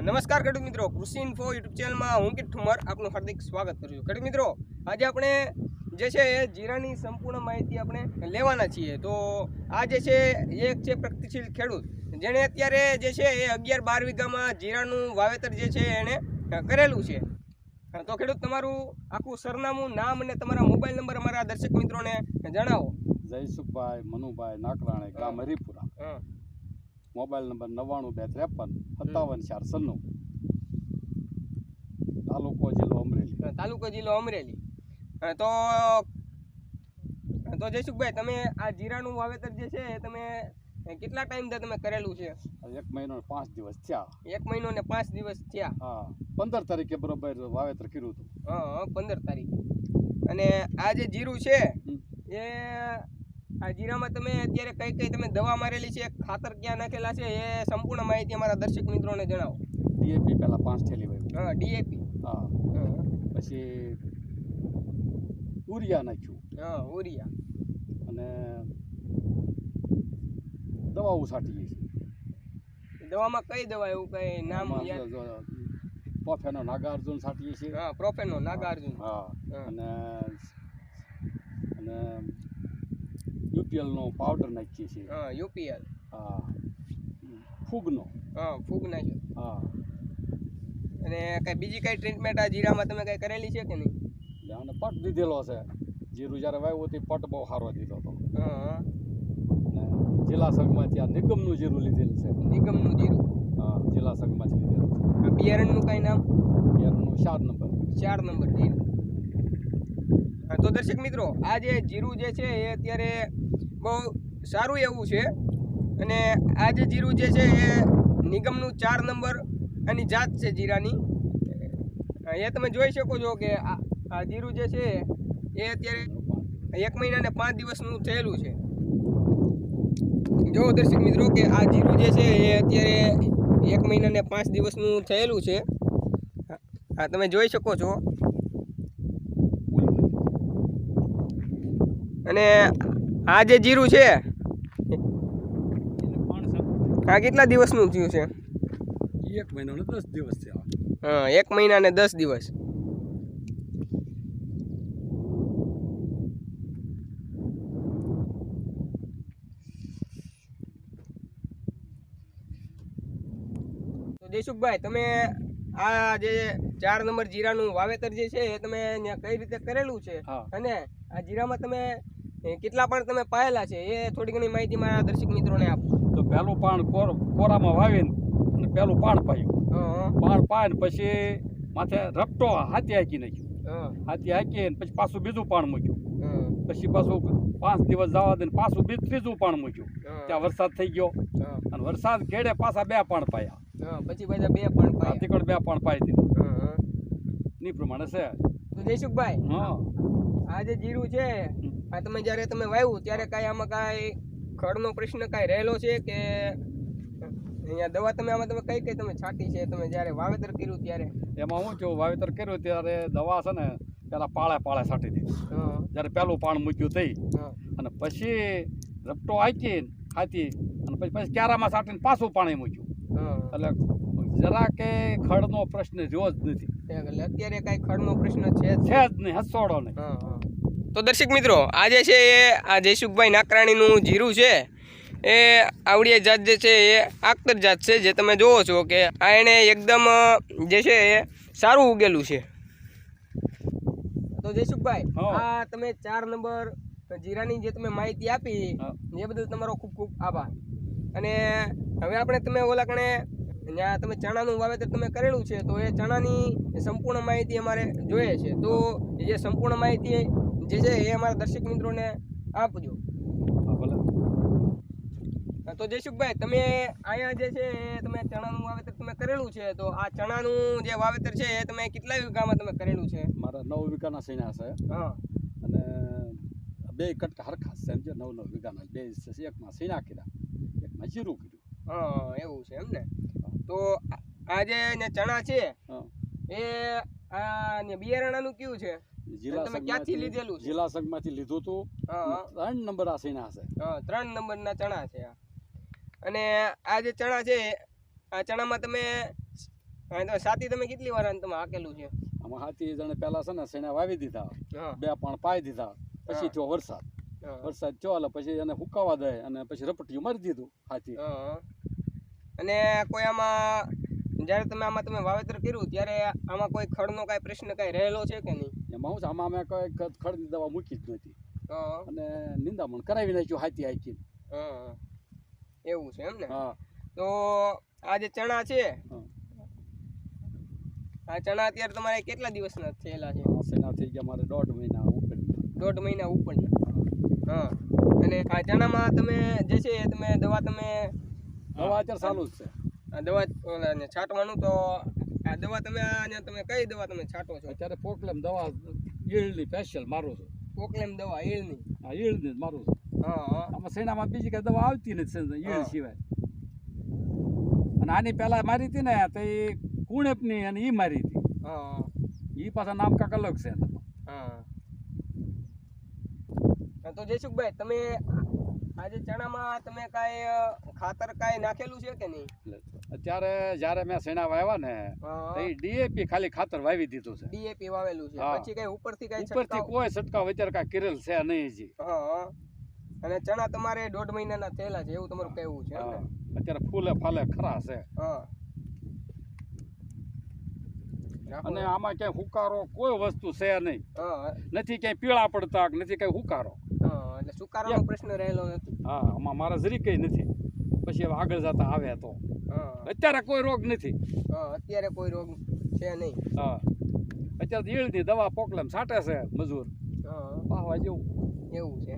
નમસ્કાર ખેડૂત મિત્રો, કૃષિ ઇન્ફો યુટ્યુબ ચેનલમાં હું કિટ ઠુમર આપનું હાર્દિક સ્વાગત કરું છું। ખેડૂત મિત્રો, આજે આપણે જે છે એ જીરાની સંપૂર્ણ માહિતી આપણે લેવાના છીએ। તો આ જે છે એક છે પ્રગતિશીલ ખેડૂત, જેણે અત્યારે જે છે એ 11-12 વીઘામાં જીરાનું વાવેતર જે છે એણે કરેલું છે। તો ખેડૂત, તમારું આખું સરનામું, નામ અને તમારા મોબાઈલ નંબર અમારા દર્શક મિત્રોને જણાવો। જયસુખભાઈ મનુભાઈ નાકરાણે, ગામ હરિપુરા, મોબાઈલ નંબર 9923575496, તાલુકો જિલ્લો અમરેલી। તો જયસુખભાઈ, તમે આ જીરાનું વાવેતર જે છે તમે કેટલા ટાઈમથી તમે કરેલું છે? 1 મહિનો ને 5 દિવસ થયા। 1 મહિનો ને 5 દિવસ થયા। હા, 15 તારીખે બરોબર વાવેતર કર્યું હતું। હા, 15 તારીખે। અને આ જે જીરું છે એ આ જીરામાં તમે અત્યારે કઈ કઈ તમે દવા મારેલી છે, ખાતર ક્યાં નાખેલા છે, એ સંપૂર્ણ માહિતી અમારા દર્શક મિત્રોને જણાવો। ડીએપી પહેલા 5 થેલી વાવ્યું। હા, ડીએપી। હા, પછી ઉરિયા નાખ્યું। હા, ઉરિયા। અને દવાઓ છાંટી છે। દવામાં કઈ દવા, એવું કઈ નામ યાદ? પ્રોફેનો નાગાર્જુન છાંટીએ છીએ। હા, પ્રોફેનો નાગાર્જુન। હા, અને યુપીએલ નો પાવડર નાખીએ છીએ। હા, યુપીએલ। હા, ફૂગનો। હા, ફૂગ નાખ્યો। હા, અને કઈ બીજી કઈ ટ્રીટમેન્ટ આ જીરામાં તમે કઈ કરેલી છે કે નહીં? અને પટ દીધેલો છે। જીરું જ્યારે વાવ્યું તે પટ બહુ સારો દીધો હતો। હા, અને જિલ્લા સંઘમાંથી આ નિગમનું જીરું લીધેલું છે। નિગમનું જીરું? હા, જિલ્લા સંઘમાંથી લીધેલું છે। આ બિયારણનું કઈ નામ? બિયારણનું 4 નંબર જીરું। તો દર્શક મિત્રો, આ જે જીરું જે છે એ અત્યારે બહુ સારું એવું છે। અને આ જે જીરું જે છે એ નિગમનું 4 નંબર એની જાત છે જીરાની। એ તમે જોઈ શકો છો કે આ જીરું જે છે એ અત્યારે 1 મહિના ને 5 દિવસનું થયેલું છે। જો દર્શક મિત્રો કે આ જીરું જે છે એ અત્યારે 1 મહિના ને 5 દિવસનું થયેલું છે। હા, તમે જોઈ શકો છો। અને આ જે જીરું છે આ કેટલા દિવસનું થયું છે? 1 મહિનો ને 10 દિવસ થયા। હા, 1 મહિના ને 10 દિવસ। તો જયસુખભાઈ, તમે આ જે 4 નંબર જીરાનું વાવેતર જે છે એ તમે કઈ રીતે કરેલું છે, અને આ જીરામાં તમે કેટલા પણ તમે પાયેલા છે એ થોડી ઘણી માહિતી મારા દર્શક મિત્રોને આપો। તો પહેલું પાણ કોરામાં વાવીને અને પહેલું પાણ પાયું। પાણ પાય પછી માથે રપટો હાથી હાકી નાખ્યું। હાથી હાકીને પછી પાછું બીજું પાણ મૂક્યું। પછી પાછું 5 દિવસ જવા દઈને પાછું ત્રીજું પાણ મૂક્યું। ત્યાં વરસાદ થઈ ગયો અને વરસાદ ઘેડે પાછા 2 પાણ પાયા। પછી પાછા 2 પાણ પાયા। તીકડ 2 પાણ પાઈ દીધું। ની પ્રમાણે છે। તો જયસુખભાઈ, હા, આ જે જીરું છે આ તમે જ્યારે તમે વાવ્યું ત્યારે કાંઈ આમાં કાંઈ ખડનો પ્રશ્ન કાંઈ રહેલો છે કે અહીંયા દવા તમે આમાં તમે કઈ કઈ તમે છાંટી છે તમે જ્યારે વાવેતર કર્યું ત્યારે? એમાં હું થયું, વાવેતર કર્યું ત્યારે દવા છે ને પેલા પાળે છાંટી દીધી। જ્યારે પેલું પાણ મૂક્યું થઈ અને પછી રપટો હાકીને ખાતી અને પછી ક્યારામાં છાંટીને પાછું પાણી મૂક્યું। એટલે જરા કે ખડનો પ્રશ્ન રહ્યો જ નથી। એટલે અત્યારે કાંઈ ખડનો પ્રશ્ન છે જ નહીં, હસોડો નહીં। તો દર્શક મિત્રો, આ જે છે એ આ જયસુખભાઈ નાકરાણીનું જીરું છે એ આવડિયા જાત જે છે એ આખતર જાત છે, જે તમે જોવો છો કે આ એને એકદમ જે છે એ સારું ઉગેલું છે। તો જયસુખભાઈ, આ તમે 4 નંબર જીરાની જે તમે માહિતી આપી એ બદલ તમારો ખૂબ ખૂબ આભાર। અને હવે આપણે તમે ઓલા કણે ત્યાં તમે ચણાનું વાવેતર તમે કરેલું છે, તો એ ચણાની સંપૂર્ણ માહિતી અમારે જોઈએ છે। તો એ સંપૂર્ણ માહિતી જે છે એ અમારા દર્શક મિત્રોને આપજો। તો જયસુખભાઈ, તમે અહીંયા જે છે તમે ચણાનું વાવેતર તમે કરેલું છે, તો આ ચણાનું જે વાવેતર છે એ તમે કેટલા વીઘામાં તમે કરેલું છે? મારા 9 વીઘાના સીણા છે। હા, અને 2 કટકા હરખા સમજો, 9 વીઘાના 2 એકમાં સીણા કર્યા, એકમાં જીરું કર્યું। હા, એવું છે એમ ને? તો આ જે ચણા છે એ આ બિયારણાનું કયું છે? તમે ક્યાંથી લીધેલું છે? જિલ્લા સંઘમાંથી લીધું હતું। 3 નંબર આ સીણા છે। હા, 3 નંબરના ચણા છે। અને આ જે ચણા છે આ ચણામાં તમે હા તો સાથી તમે કેટલી વાર તમે હાકેલું છે? આમાં હાથી જણે પહેલા છે ને શેણા વાવી દીધા, હા 2 પાણ પાઈ દીધા, પછી થયો વરસાદ. વરસાદ થયો એટલે પછી એને હુકાવા દે અને પછી રપટીયું મારી દીધું હાથી. અને કોઈ આમાં જ્યારે તમે આમાં તમે વાવેતર કર્યું ત્યારે આમાં કોઈ ખડનો કાંઈ પ્રશ્ન કાંઈ રહેલો છે કે નહીં? એમાં શું છે, આમાં અમે કોઈ ખડની દવા મૂકી જ નથી અને નિંદામણ કરાવી નાખ્યું હાથી હાકીને. એવું છે એમ ને? હા. તો આ જે ચણા છે, આ ચણા અત્યારે તમારે કેટલા દિવસના થયેલા છે? શેણા થઈ ગયા મારે 1.5 મહિના ઉપર. 1.5 મહિના ઉપરના. હા. અને આ ચણામાં તમે જે છે તમે દવા અત્યારે ચાલુ જ છે. આ દવા ઓલાને છાંટવાનું, તો આ દવા તમે કઈ દવા તમે છાંટો છો? અત્યારે પોકલેમ દવા ઈળની સ્પેશિયલ મારું છું. પોકલેમ દવા ઈળની? હા, ઈળની જ મારું છું. હા. આમાં શેણામાં બીજી કઈ દવા આવતી નથી ઈળ સિવાય. અને આની પહેલા મારી હતી ને તો એ કુણેપની અને ઈ મારી હતી. હા. ઈ પાછા નામ કાંક અલગ છે. હા. તો જયસુખભાઈ, તમે આજે ચણામાં તમે કાંઈ ખાતર કાંઈ નાખેલું છે કે નહીં? અત્યારે જ્યારે મેં શેણા વાવ્યા ને તો એ ડીએપી ખાલી ખાતર વાવી દીધું છે. ડીએપી વાવેલું છે, પછી કઈ ઉપરથી કઈ ઉપરથી કોઈ છંટકાવ અત્યારે કાંઈ કરેલ છે નહીં હજી. હા. અને ચણા તમારે 1.5 મહિનાના થયેલા છે એવું તમારું કહેવું છે? અત્યારે ફૂલે ફાલે ખરા છે. હા. અને આમાં ક્યાંય હુકારો કોઈ વસ્તુ છે નહીં. નથી ક્યાંય પીળા પડતા, નથી કઈ હુકારો. એટલે સુકારાનો પ્રશ્ન રહેલો નથી. હા, આમાં મારા જરી કઈ નથી. પછી હવે આગળ જતા આવે તો. અત્યારે કોઈ રોગ નથી. અત્યારે કોઈ રોગ છે નહીં. હા, અત્યારે ઈળની દવા પોકલેમ છાંટે છે મજૂર. પાવા જેવું એવું છે.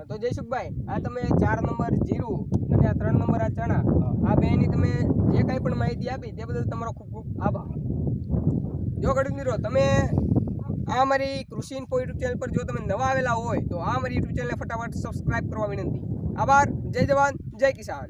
તો જયસુખભાઈ, આ તમે 4 નંબર જીરું અને આ 3 નંબર આ ચણા, આ બેની તમે જે કાંઈ પણ માહિતી આપી તે બદલ તમારો ખૂબ ખૂબ આભાર. જો ખેડૂત મિત્રો, તમે આ મારી કૃષિ ઇન્ફો યુટ્યુબ ચેનલ પર જો તમે નવા આવેલા હોય તો આ મારી યુટ્યુબ ચેનલને ફટાફટ સબસ્ક્રાઇબ કરવા વિનંતી. આભાર. જય જવાન, જય કિસાન.